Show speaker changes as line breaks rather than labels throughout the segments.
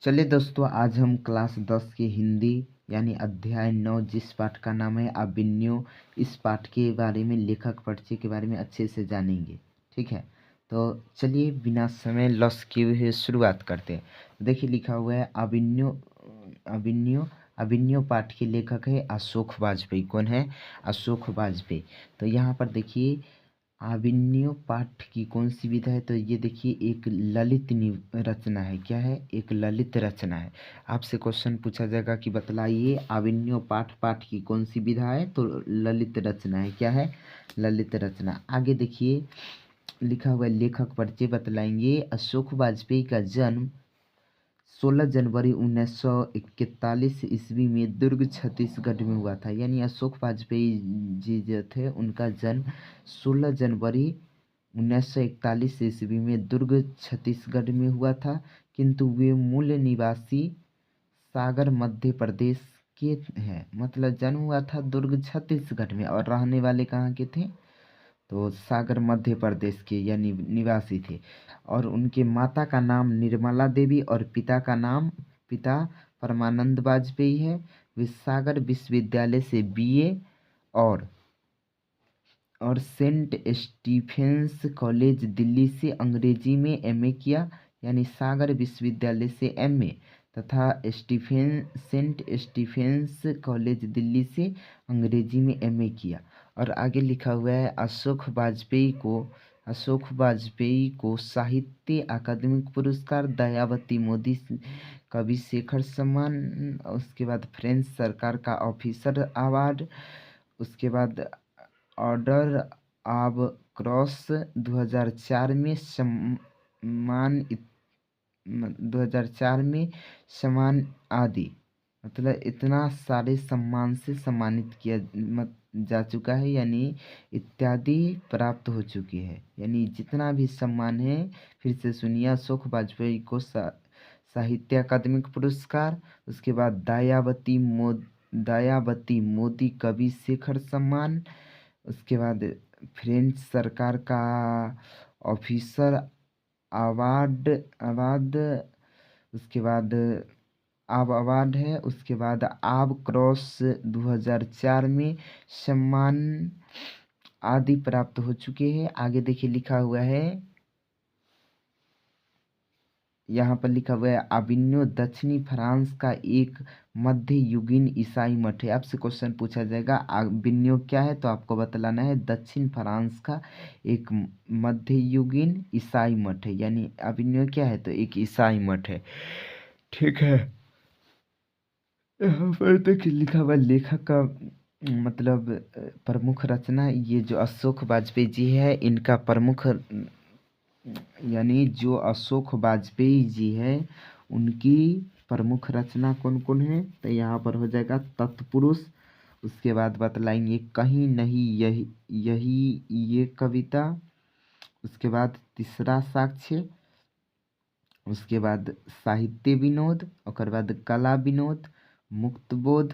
चलिए दोस्तों, आज हम क्लास 10 की हिंदी यानी अध्याय 9 जिस पाठ का नाम है अभिन्यो, इस पाठ के बारे में लेखक परिचय के बारे में अच्छे से जानेंगे। ठीक है, तो चलिए बिना समय लॉस किए हुए शुरुआत करते हैं। देखिए लिखा हुआ है अभिन्यो। अभिन्यो अभिन्यो पाठ के लेखक है अशोक वाजपेयी। कौन है? अशोक वाजपेयी। तो यहाँ पर देखिए अभिनय पाठ की कौन सी विधा है? तो ये देखिए एक ललित रचना है। क्या है? एक ललित रचना है। आपसे क्वेश्चन पूछा जाएगा कि बतलाइए अभिनय पाठ की कौन सी विधा है? तो ललित रचना है। क्या है? ललित रचना। आगे देखिए लिखा हुआ है लेखक परिचय बतलाएंगे। अशोक वाजपेयी का जन्म 16 जनवरी 1941 ईस्वी में दुर्ग छत्तीसगढ़ में हुआ था। यानी अशोक वाजपेयी जी जो थे उनका जन्म 16 जनवरी 1941 ईस्वी में दुर्ग छत्तीसगढ़ में हुआ था, किंतु वे मूल निवासी सागर मध्य प्रदेश के हैं। मतलब जन्म हुआ था दुर्ग छत्तीसगढ़ में और रहने वाले कहाँ के थे? तो सागर मध्य प्रदेश के यानी निवासी थे। और उनके माता का नाम निर्मला देवी और पिता परमानंद वाजपेयी है। वे सागर विश्वविद्यालय से बीए और सेंट स्टीफेंस कॉलेज दिल्ली से अंग्रेजी में एमए किया। यानी सागर विश्वविद्यालय से एमए तथा सेंट स्टीफेंस कॉलेज दिल्ली से अंग्रेजी में एमए किया। और आगे लिखा हुआ है अशोक वाजपेयी को साहित्य अकादमी पुरस्कार, दयावती मोदी कवि शेखर सम्मान, उसके बाद फ्रेंच सरकार का ऑफिसर अवार्ड, उसके बाद ऑर्डर ऑफ क्रॉस 2004 में 2004 में सम्मान आदि। मतलब इतना सारे सम्मान से सम्मानित किया जा चुका है, यानी इत्यादि प्राप्त हो चुकी है। यानी जितना भी सम्मान है, फिर से सुनिए। अशोक वाजपेयी को साहित्य अकादमी पुरस्कार, उसके बाद दयावती मोदी कवि शेखर सम्मान, उसके बाद फ्रेंच सरकार का ऑफिसर अवार्ड, उसके बाद अवार्ड है, उसके बाद आब क्रॉस 2004 में सम्मान आदि प्राप्त हो चुके हैं। आगे देखिए लिखा हुआ है, यहाँ पर लिखा हुआ है अभिन्यो दक्षिणी फ्रांस का एक मध्ययुगीन ईसाई मठ है। आपसे क्वेश्चन पूछा जाएगा अभिन्यो क्या है? तो आपको बतलाना है दक्षिण फ्रांस का एक मध्ययुगीन ईसाई मठ है। यानी अभिन्यो क्या है? तो एक ईसाई मठ है। ठीक है, यहाँ पर देखिए लिखा हुआ लेखक का मतलब प्रमुख रचना। ये जो अशोक वाजपेयी जी है इनका प्रमुख, यानी जो अशोक वाजपेयी जी है उनकी प्रमुख रचना कौन कौन है? तो यहाँ पर हो जाएगा तत्पुरुष, उसके बाद बतलाएंगे कहीं नहीं यही यही ये कविता, उसके बाद तीसरा साक्ष्य, उसके बाद साहित्य विनोद, और बाद कला विनोद, मुक्तबोध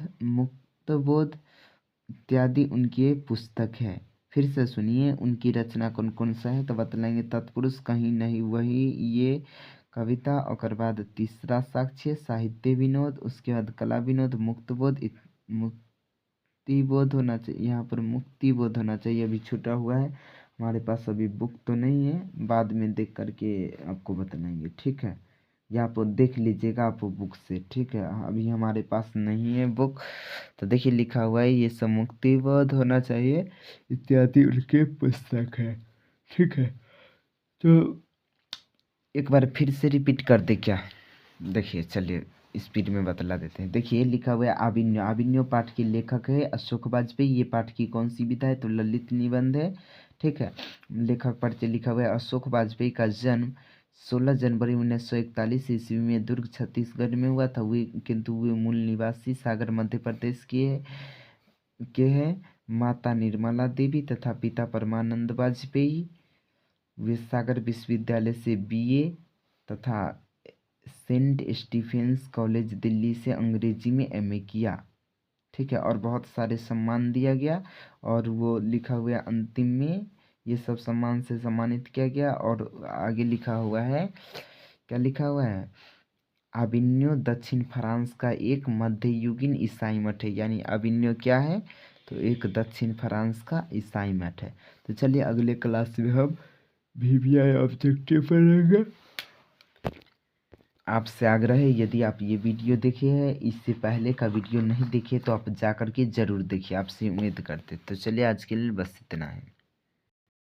इत्यादि उनके पुस्तक है। फिर से सुनिए उनकी रचना कौन कौन सा है? तो बतलाएंगे तत्पुरुष, कहीं नहीं वही ये कविता, और बाद तीसरा साक्ष्य, साहित्य विनोद, उसके बाद कला विनोद, मुक्तिबोध होना चाहिए। यहाँ पर मुक्तिबोध होना चाहिए, अभी छूटा हुआ है हमारे पास, अभी बुक तो नहीं है, बाद में देख करके आपको बतलाएंगे। ठीक है, या आप देख लीजिएगा आप बुक से। ठीक है, अभी हमारे पास नहीं है बुक। तो देखिए लिखा हुआ है ये सब मुक्तिबोध होना चाहिए इत्यादि उनके पुस्तक है। ठीक है, तो एक बार फिर से रिपीट कर दे क्या? देखिए चलिए स्पीड में बतला देते हैं। देखिए लिखा हुआ है अभिन्यो पाठ के लेखक है अशोक वाजपेयी। ये पाठ की कौन सी विधा है? तो ललित निबंध है। ठीक है, लेखक परिचय लिखा हुआ है अशोक वाजपेयी का जन्म 16 जनवरी 1941 ईस्वी में दुर्ग छत्तीसगढ़ में हुआ था। किंतु वे मूल निवासी सागर मध्य प्रदेश के हैं। माता निर्मला देवी तथा पिता परमानंद वाजपेयी। वे सागर विश्वविद्यालय से बीए तथा सेंट स्टीफेंस कॉलेज दिल्ली से अंग्रेजी में एमए किया। ठीक है, और बहुत सारे सम्मान दिया गया, और वो लिखा हुआ है अंतिम में ये सब सम्मान से सम्मानित किया गया। और आगे लिखा हुआ है, क्या लिखा हुआ है? अविन्यो दक्षिण फ्रांस का एक मध्ययुगीन ईसाई मठ है। यानी अविन्यो क्या है, तो एक दक्षिण फ्रांस का ईसाई मठ है। तो चलिए अगले क्लास में हम वीवीआई ऑब्जेक्टिव पढ़ेंगे। आपसे आग्रह है, यदि आप ये वीडियो देखे हैं, इससे पहले का वीडियो नहीं देखे तो आप जा कर के ज़रूर देखिए, आपसे उम्मीद करते। तो चलिए आज के लिए बस इतना है।